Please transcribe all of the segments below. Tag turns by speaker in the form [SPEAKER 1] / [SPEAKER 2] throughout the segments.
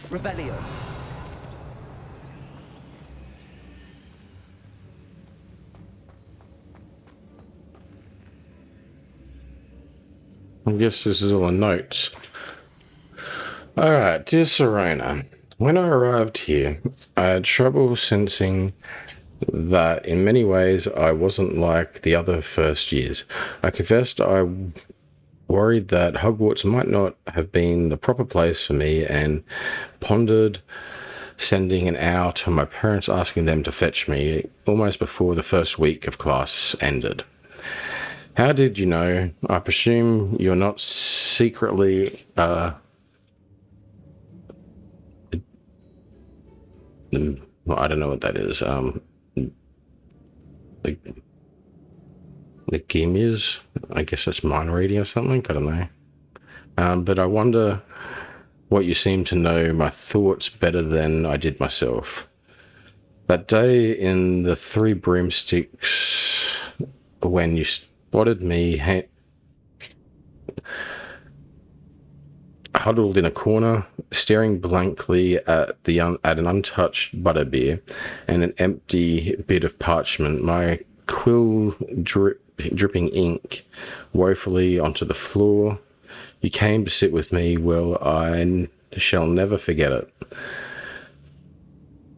[SPEAKER 1] Revelio.
[SPEAKER 2] I guess this is all in notes. Alright, dear Serena, when I arrived here, I had trouble sensing that in many ways I wasn't like the other first years. I confessed I worried that Hogwarts might not have been the proper place for me and pondered sending an hour to my parents asking them to fetch me almost before the first week of class ended. How did you know? I presume you're not secretly, well, I don't know what that is. Like, leukemias? I guess that's mind reading or something. I don't know. But I wonder what you seem to know my thoughts better than I did myself. That day in the Three Broomsticks, when you spotted me huddled in a corner, staring blankly at an untouched butterbeer and an empty bit of parchment, my quill dripping ink woefully onto the floor. You came to sit with me. Well, I shall never forget it.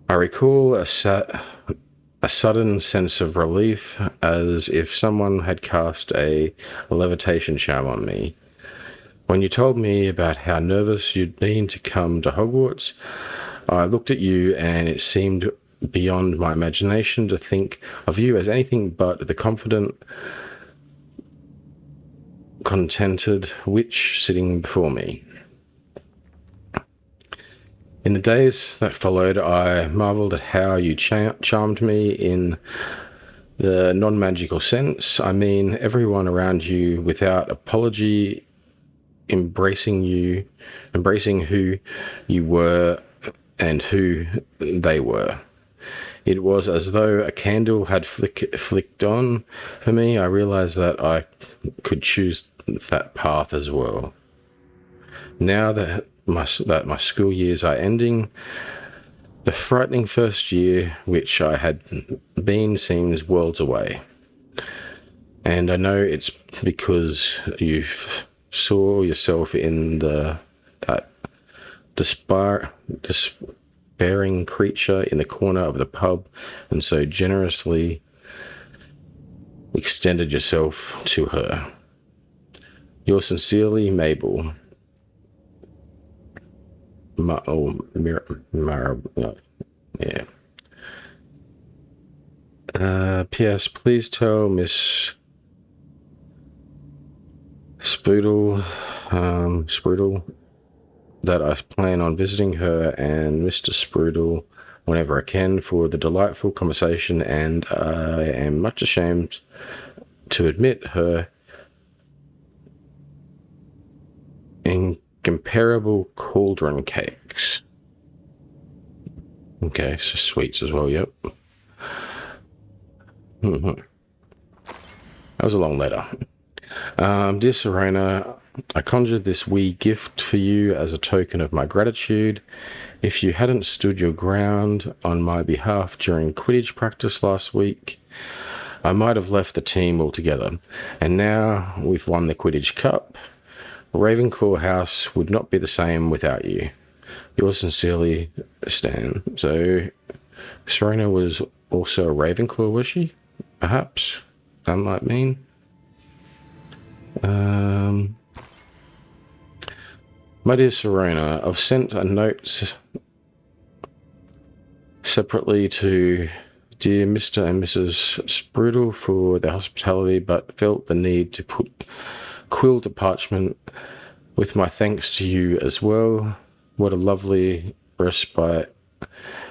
[SPEAKER 2] I recall a sudden sense of relief, as if someone had cast a levitation charm on me. When you told me about how nervous you'd been to come to Hogwarts, I looked at you and it seemed beyond my imagination to think of you as anything but the confident, contented witch sitting before me. In the days that followed, I marveled at how you charmed me in the non-magical sense. I mean, everyone around you, without apology, embracing who you were and who they were. It was as though a candle had flicked on for me. I realized that I could choose that path as well. Now that my school years are ending, the frightening first year which I had been seems worlds away. And I know it's because you saw yourself in that despairing creature in the corner of the pub and so generously extended yourself to her. Yours sincerely, Mabel. Yeah. P.S. Please tell Miss Sprudel that I plan on visiting her and Mr. Sprudel whenever I can for the delightful conversation, and I am much ashamed to admit her incomparable cauldron cakes. Okay, so sweets as well, yep. That was a long letter. Dear Serena, I conjured this wee gift for you as a token of my gratitude. If you hadn't stood your ground on my behalf during Quidditch practice last week, I might have left the team altogether. And now we've won the Quidditch Cup. Ravenclaw House would not be the same without you. Yours sincerely, Stan. So, Serena was also a Ravenclaw, was she? Perhaps. That might mean. My dear Serena, I've sent a note separately to dear Mr. and Mrs. Sprudel for their hospitality, but felt the need to put quill to parchment with my thanks to you as well. What a lovely respite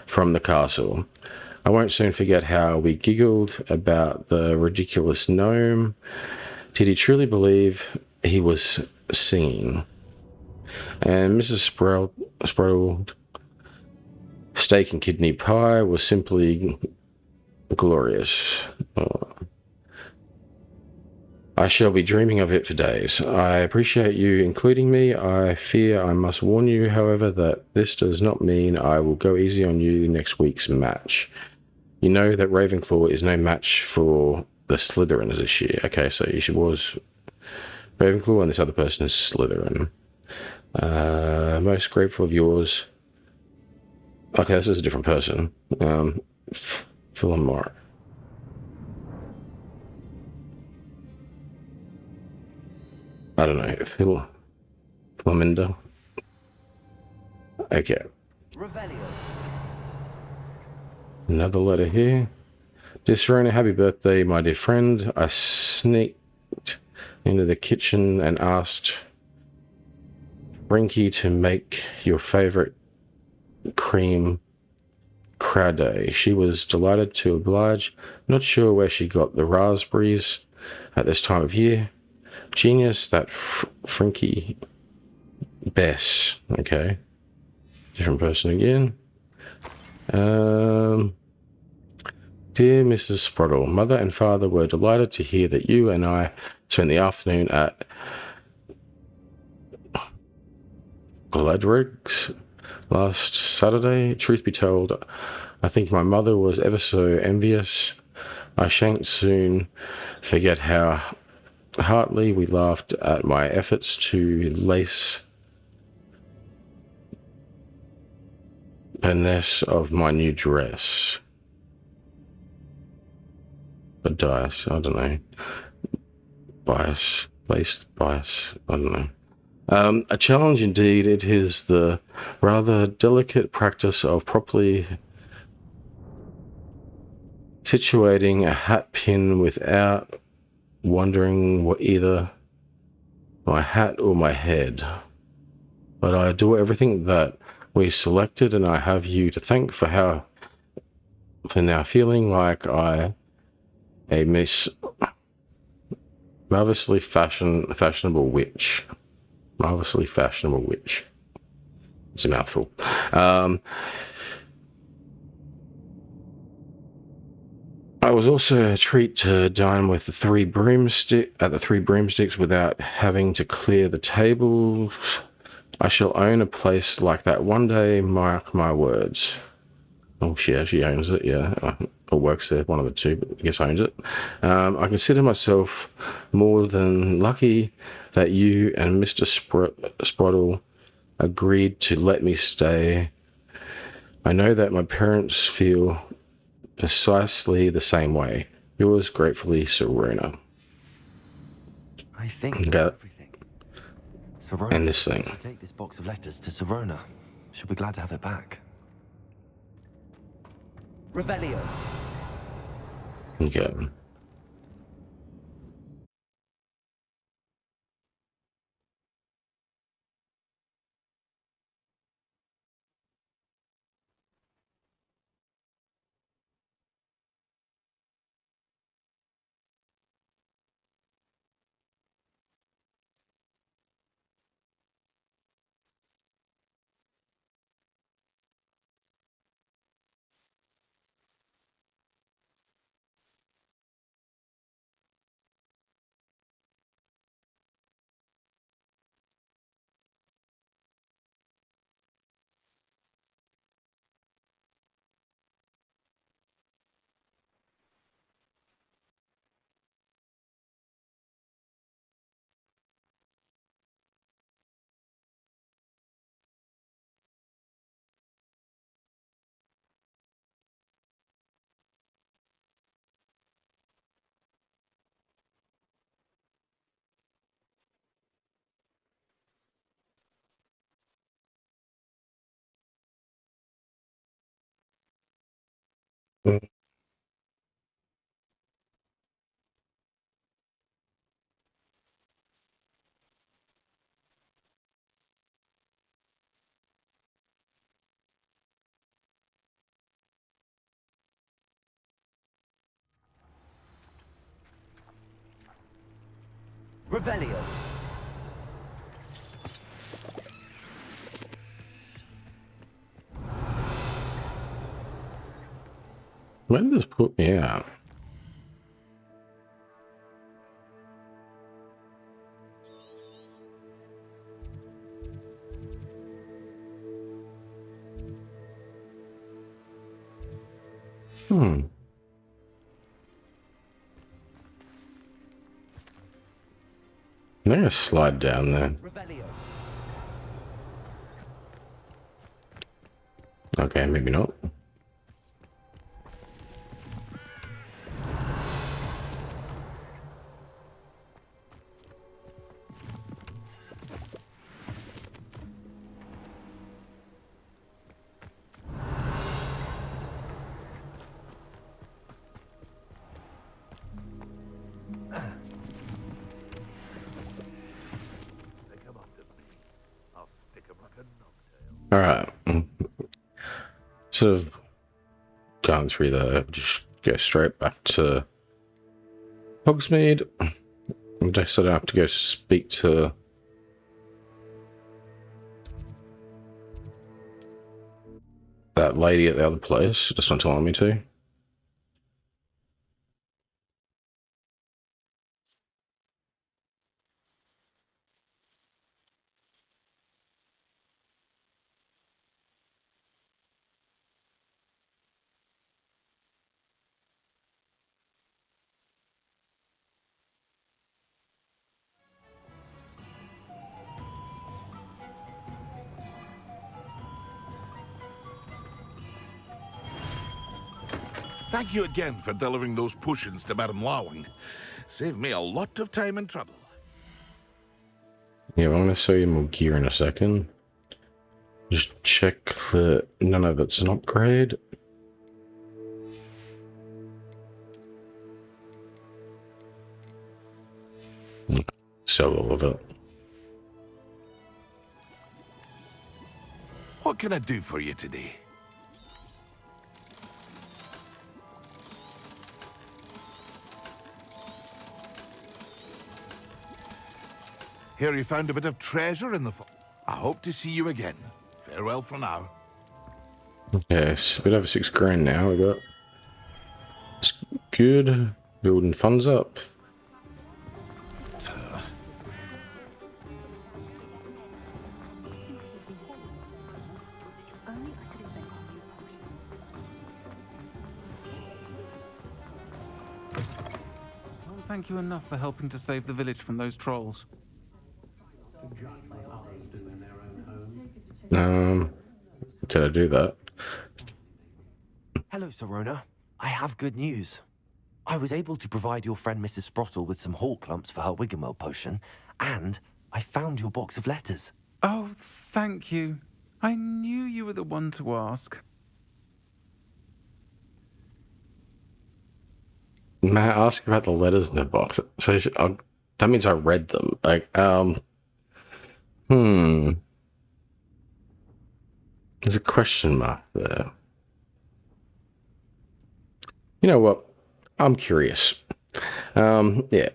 [SPEAKER 2] from the castle. I won't soon forget how we giggled about the ridiculous gnome. Did he truly believe he was singing? And Mrs. Sprudel steak and kidney pie was simply glorious. I shall be dreaming of it for days. I appreciate you including me. I fear I must warn you, however, that this does not mean I will go easy on you next week's match. You know that Ravenclaw is no match for the Slytherins this year. Okay, so she was Ravenclaw and this other person is Slytherin. Most grateful of yours. Okay, this is a different person. Philemar. I don't know. Philaminda. Okay. Another letter here. Dear Serena, happy birthday, my dear friend. I sneaked into the kitchen and asked Frankie to make your favorite cream crade. She was delighted to oblige. Not sure where she got the raspberries at this time of year. Genius, that Frankie Bess. Okay. Different person again. Dear Mrs. Sprottle, Mother and Father were delighted to hear that you and I spent the afternoon at Gladrig's last Saturday. Truth be told, I think my mother was ever so envious. I shan't soon forget how heartily we laughed at my efforts to lace finesse of my new dress. A dice, I don't know. Bias, laced bias, I don't know. A challenge indeed. It is the rather delicate practice of properly situating a hat pin without wondering what either my hat or my head. But I adore everything that we selected, and I have you to thank for now feeling like a marvelously fashionable witch. Marvelously fashionable witch. It's a mouthful. I was also a treat to dine with the Three Broomsticks without having to clear the tables. I shall own a place like that one day, mark my words. Oh, she owns it, yeah. Or works there, one of the two, but I guess owns it. I consider myself more than lucky that you and Mr. Sprottle agreed to let me stay. I know that my parents feel precisely the same way. Yours gratefully, Serena.
[SPEAKER 1] I think that's everything. Serena,
[SPEAKER 2] and this thing.
[SPEAKER 1] Take this box of letters to Serena. She'll be glad to have it back. Revelio.
[SPEAKER 2] Okay.
[SPEAKER 1] Revelio.
[SPEAKER 2] When does put me out? Hmm. I'm gonna slide down there. Okay, maybe not. All right. Sort of going through the, just go straight back to Hogsmeade. I guess I don't have to go speak to that lady at the other place. Just not telling me to.
[SPEAKER 3] Thank you again for delivering those potions to Madame Lawing. Saved me a lot of time and trouble.
[SPEAKER 2] Yeah, I'm going to show you more gear in a second. Just check that none of it's an upgrade. Sell all of it.
[SPEAKER 3] What can I do for you today? Here you found a bit of treasure in the I hope to see you again. Farewell for now.
[SPEAKER 2] Okay, it's a bit over 6 grand now. We got. It's good. Building funds up.
[SPEAKER 4] Thank you enough for helping to save the village from those trolls.
[SPEAKER 2] Did I do that?
[SPEAKER 1] Hello, Serona. I have good news. I was able to provide your friend Mrs. Sprottle with some hawk lumps for her Wiggenweld potion, and I found your box of letters.
[SPEAKER 4] Oh, thank you. I knew you were the one to ask.
[SPEAKER 2] May I ask about the letters in the box? So that means I read them. Like, There's a question mark there. You know what? I'm curious. Yeah.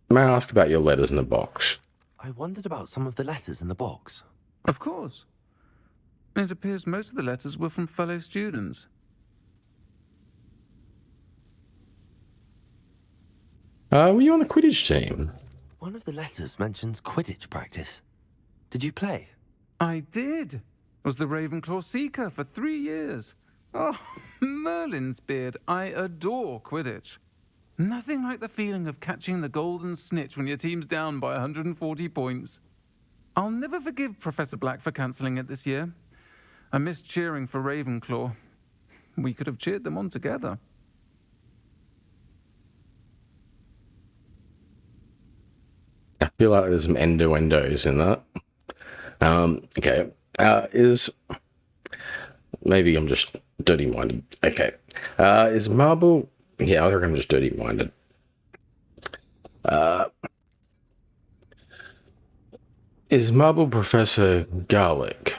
[SPEAKER 2] May I ask about your letters in the box?
[SPEAKER 1] I wondered about some of the letters in the box.
[SPEAKER 4] Of course. It appears most of the letters were from fellow students.
[SPEAKER 2] Were you on the Quidditch team?
[SPEAKER 1] One of the letters mentions Quidditch practice. Did you play?
[SPEAKER 4] I did. Was the Ravenclaw Seeker for 3 years. Oh, Merlin's beard. I adore Quidditch. Nothing like the feeling of catching the golden snitch when your team's down by 140 points. I'll never forgive Professor Black for cancelling it this year. I missed cheering for Ravenclaw. We could have cheered them on together.
[SPEAKER 2] I feel like there's some endo-endos in that. Okay. Maybe I'm just dirty-minded. Okay. Is Marble... Yeah, I reckon I'm just dirty-minded. Is Marble Professor Garlic?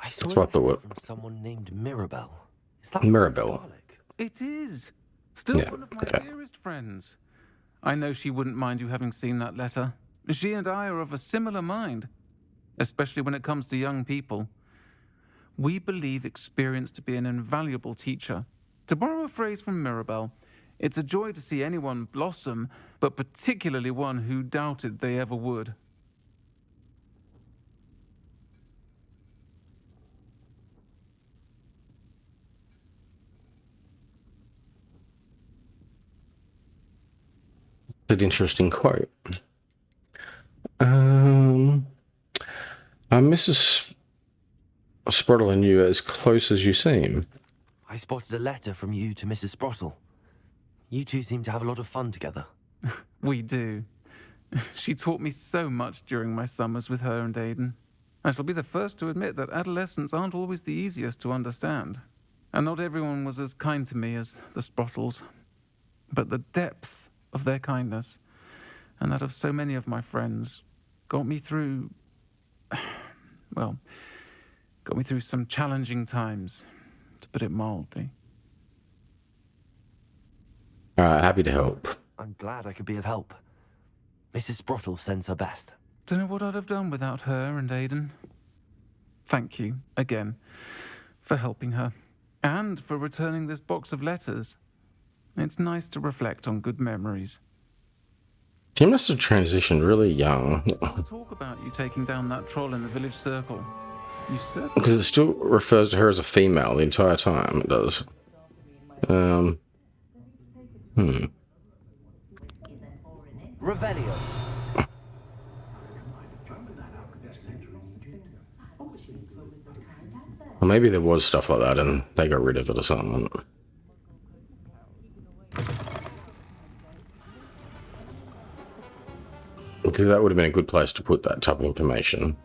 [SPEAKER 1] I saw
[SPEAKER 2] That's what I thought.
[SPEAKER 1] from someone named Mirabelle. Is that
[SPEAKER 2] Mirabelle?
[SPEAKER 1] Garlic?
[SPEAKER 4] It is. Still
[SPEAKER 2] Yeah,
[SPEAKER 4] one of my
[SPEAKER 2] okay.
[SPEAKER 4] dearest friends. I know she wouldn't mind you having seen that letter. She and I are of a similar mind, especially when it comes to young people. We believe experience to be an invaluable teacher. To borrow a phrase from Mirabelle, it's a joy to see anyone blossom, but particularly one who doubted they ever would.
[SPEAKER 2] An interesting quote. Are Mrs. Sprottle and you as close as you seem?
[SPEAKER 1] I spotted a letter from you to Mrs. Sprottle. You two seem to have a lot of fun together.
[SPEAKER 4] We do. She taught me so much during my summers with her and Aidan. I shall be the first to admit that adolescents aren't always the easiest to understand. And not everyone was as kind to me as the Sprottles. But the depth of their kindness, and that of so many of my friends, got me through... well, got me through some challenging times, to put it mildly.
[SPEAKER 2] Happy to help.
[SPEAKER 1] I'm glad I could be of help. Mrs. Sprottle sends her best.
[SPEAKER 4] Don't know what I'd have done without her and Aidan. Thank you, again, for helping her, and for returning this box of letters. It's nice to reflect on good memories.
[SPEAKER 2] She must have transitioned really young.
[SPEAKER 4] Talk about you taking down that troll in the village circle. You certainly...
[SPEAKER 2] Because it still refers to her as a female the entire time, it does.
[SPEAKER 1] Revelio.
[SPEAKER 2] Well, maybe there was stuff like that and they got rid of it or something. Because that would have been a good place to put that type of information.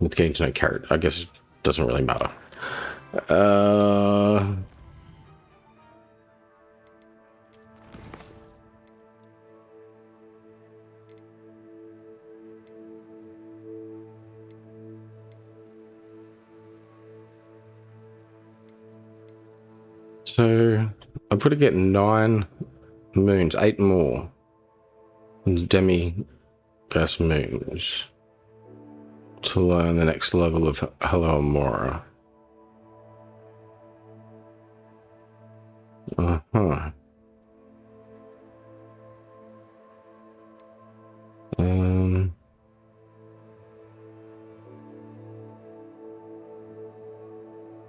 [SPEAKER 2] With getting to know Carrot, I guess it doesn't really matter. So I've got to get 9 moons, 8 more demi-gas moons to learn the next level of Hello Amora.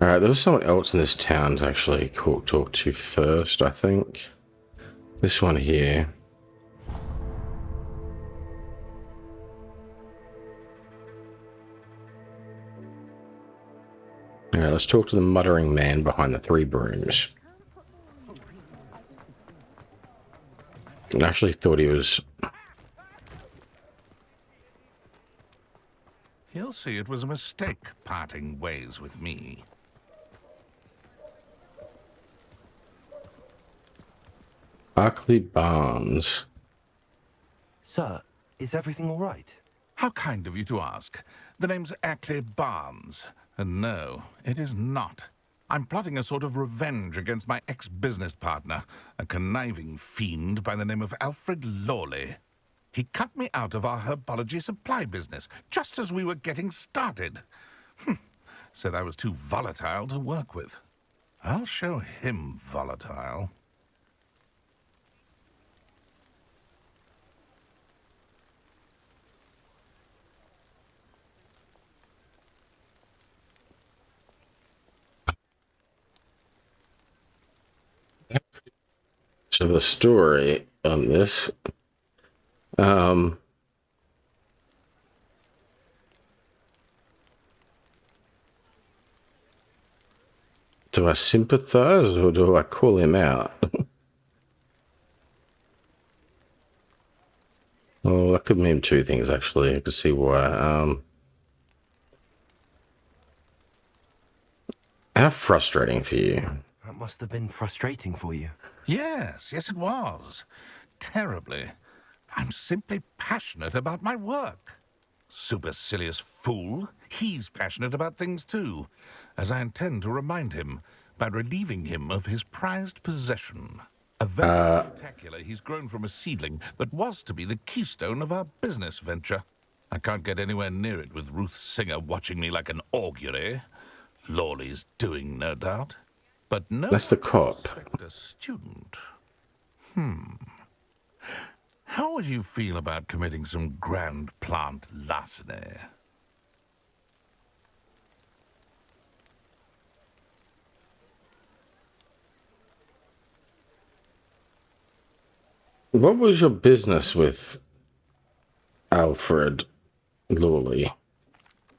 [SPEAKER 2] Alright, there was someone else in this town to actually talk to first, I think. This one here. Alright, let's talk to the muttering man behind the 3 brooms. I actually thought he was...
[SPEAKER 3] He'll see it was a mistake parting ways with me.
[SPEAKER 2] Barclay Barnes.
[SPEAKER 1] Sir, is everything all right?
[SPEAKER 3] How kind of you to ask. The name's Ackley Barnes. And no, it is not. I'm plotting a sort of revenge against my ex-business partner, a conniving fiend by the name of Alfred Lawley. He cut me out of our herbology supply business, just as we were getting started. Said I was too volatile to work with. I'll show him volatile.
[SPEAKER 2] So the story on this, do I sympathize or do I call him out? Well, that could mean 2 things actually. I could see why. How frustrating for you.
[SPEAKER 1] That must have been frustrating for you.
[SPEAKER 3] Yes, it was. Terribly. I'm simply passionate about my work. Supercilious fool. He's passionate about things too, as I intend to remind him by relieving him of his prized possession. A very spectacular he's grown from a seedling that was to be the keystone of our business venture. I can't get anywhere near it with Ruth Singer watching me like an augury. Lawley's doing, no doubt. But no,
[SPEAKER 2] That's the cop.
[SPEAKER 3] a student. How would you feel about committing some grand plant larceny?
[SPEAKER 2] What was your business with Alfred Lawley?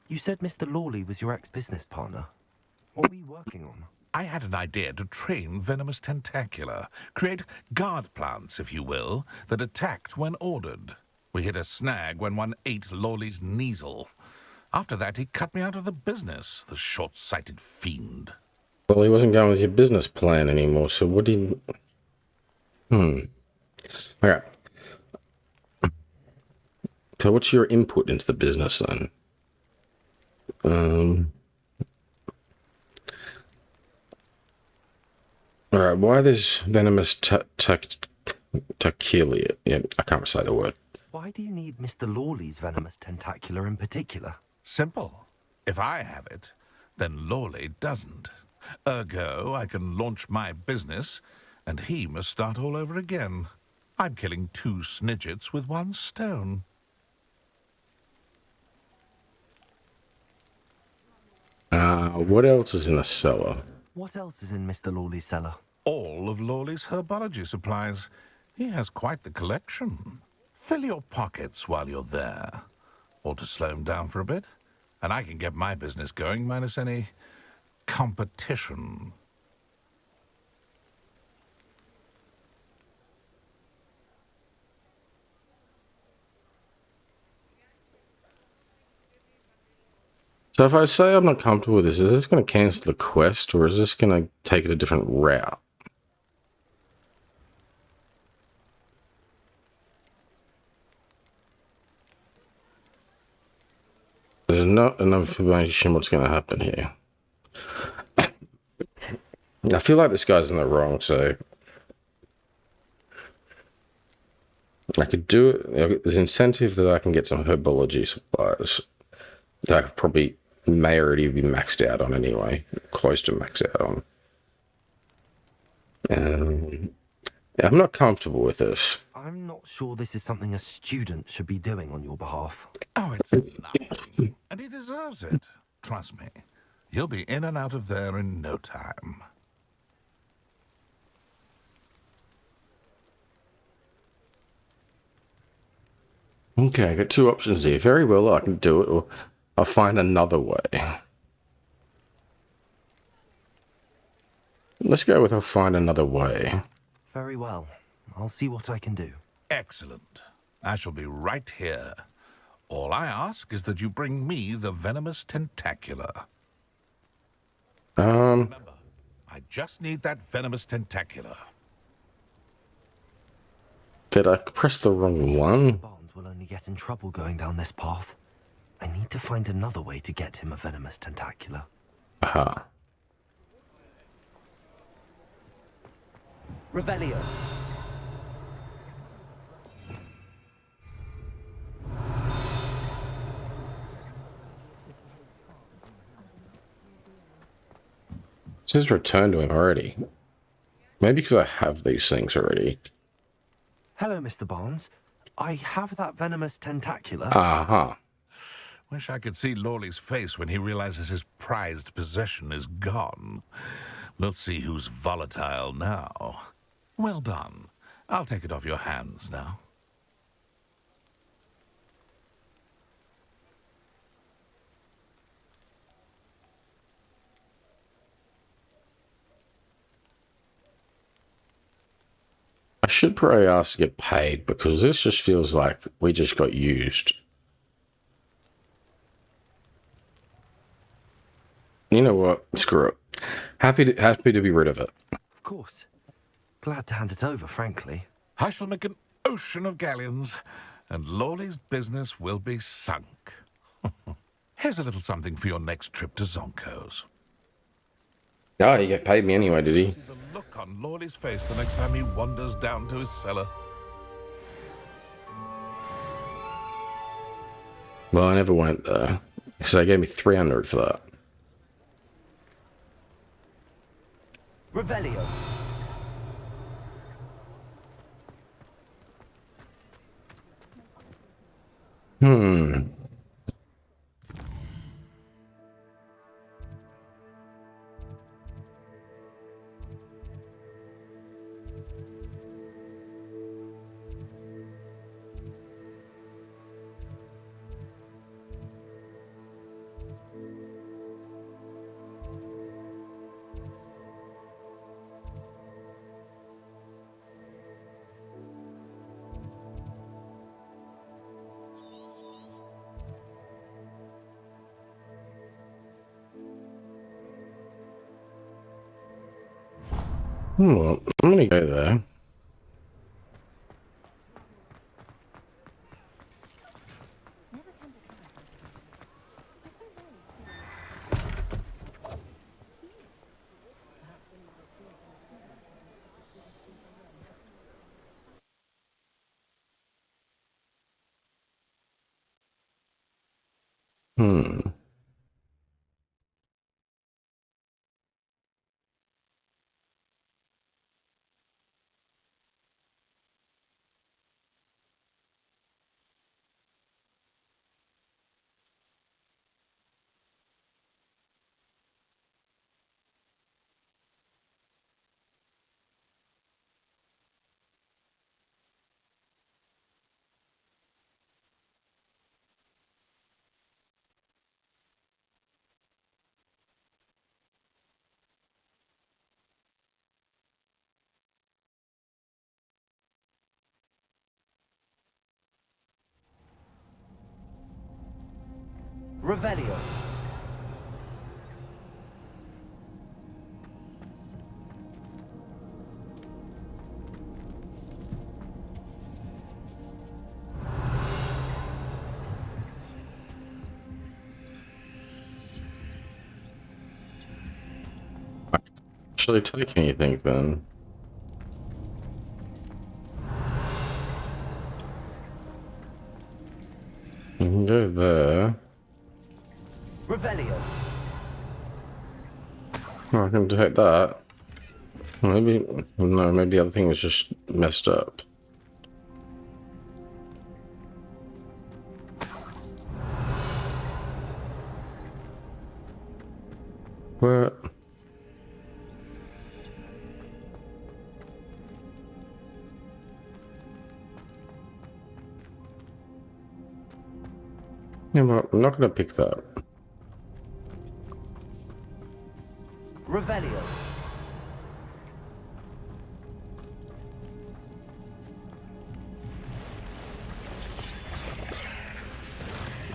[SPEAKER 1] You said Mr. Lawley was your ex-business partner. What were you working on?
[SPEAKER 3] I had an idea to train Venomous Tentacula, create guard plants, if you will, that attacked when ordered. We hit a snag when one ate Lawley's Kneasel. After that, he cut me out of the business, the short-sighted fiend.
[SPEAKER 2] Well, he wasn't going with your business plan anymore, so what did you... Okay. So what's your input into the business then? Alright, why there's venomous tentacular? Yeah, I can't say the word.
[SPEAKER 1] Why do you need Mr. Lawley's venomous tentacular in particular?
[SPEAKER 3] Simple. If I have it, then Lawley doesn't. Ergo, I can launch my business, and he must start all over again. I'm killing 2 snidgets with 1 stone.
[SPEAKER 2] What else is in the cellar?
[SPEAKER 1] What else is in Mr. Lawley's cellar?
[SPEAKER 3] All of Lawley's herbology supplies. He has quite the collection. Fill your pockets while you're there. Or to slow him down for a bit, and I can get my business going minus any competition.
[SPEAKER 2] So if I say I'm not comfortable with this, is this going to cancel the quest, or is this going to take it a different route? There's not enough information what's going to happen here. I feel like this guy's in the wrong, so... I could do it. There's incentive that I can get some herbology supplies that I probably may already be maxed out on anyway, close to maxed out on. Yeah, I'm not comfortable with this.
[SPEAKER 1] I'm not sure this is something a student should be doing on your behalf.
[SPEAKER 3] Oh, it's nothing. And he deserves it. Trust me. He'll be in and out of there in no time.
[SPEAKER 2] Okay, I got 2 options here. Very well, I can do it, or I'll find another way. Let's go with I'll find another way.
[SPEAKER 1] Very well. I'll see what I can do.
[SPEAKER 3] Excellent. I shall be right here. All I ask is that you bring me the venomous tentacula. Remember, I just need that venomous tentacula.
[SPEAKER 2] Did I press the wrong
[SPEAKER 1] Mr.
[SPEAKER 2] one?
[SPEAKER 1] Barnes will only get in trouble going down this path. I need to find another way to get him a venomous tentacula.
[SPEAKER 2] Aha.
[SPEAKER 1] Revelio.
[SPEAKER 2] It says return to him already. Maybe because I have these things already.
[SPEAKER 1] Hello, Mr. Barnes. I have that venomous tentacula.
[SPEAKER 2] Aha.
[SPEAKER 3] Wish I could see Lawley's face when he realizes his prized possession is gone. We'll see who's volatile now. Well done. I'll take it off your hands now.
[SPEAKER 2] I should probably ask to get paid, because this just feels like we just got used. You know what? Screw it. Happy to be rid of it.
[SPEAKER 1] Of course. Glad to hand it over, frankly.
[SPEAKER 3] I shall make an ocean of galleons, and Lawley's business will be sunk. Here's a little something for your next trip to Zonko's.
[SPEAKER 2] Oh, he get paid me anyway, did he?
[SPEAKER 3] See the look on Lawley's face the next time he wanders down to his cellar.
[SPEAKER 2] Well, I never went there, because they gave me 300 for that.
[SPEAKER 1] Revelio.
[SPEAKER 2] Well, I'm gonna go there. Hmm.
[SPEAKER 1] Revelio.
[SPEAKER 2] Actually take anything then. You can go there.
[SPEAKER 1] Revelio.
[SPEAKER 2] Oh, I can take that. Maybe, no, maybe the other thing was just messed up. What? Yeah, well, I'm not going to pick that.
[SPEAKER 1] Revelio.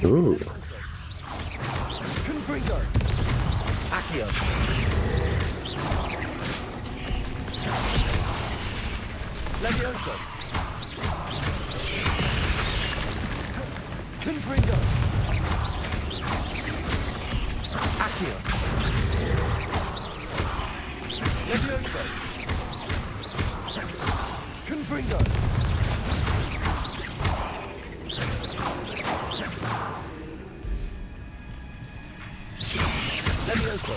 [SPEAKER 2] Ooh.
[SPEAKER 1] Confringo. Accio. Levioso. Confringo. Accio. Levioso. Confringo. Levioso.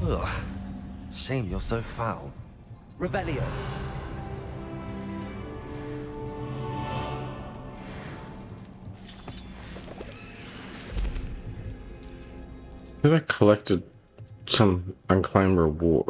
[SPEAKER 1] Ugh. Shame you're so foul. Revelio.
[SPEAKER 2] Did I collected some unclaimed reward?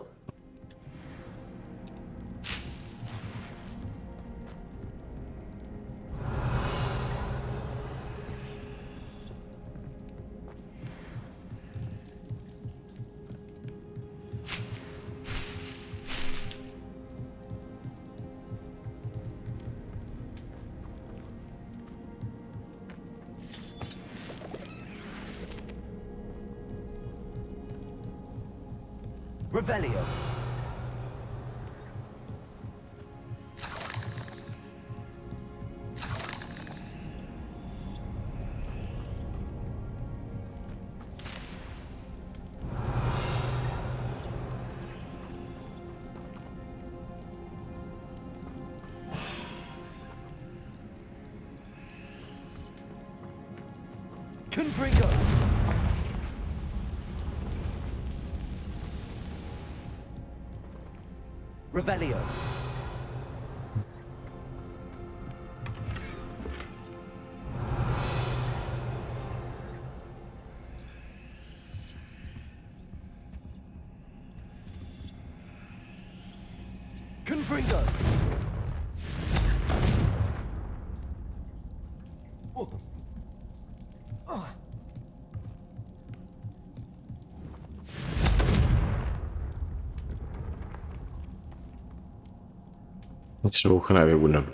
[SPEAKER 1] Revelio. Confringo. Revelio. Confringo. Oh. Oh.
[SPEAKER 2] Just walking over wouldn't have done.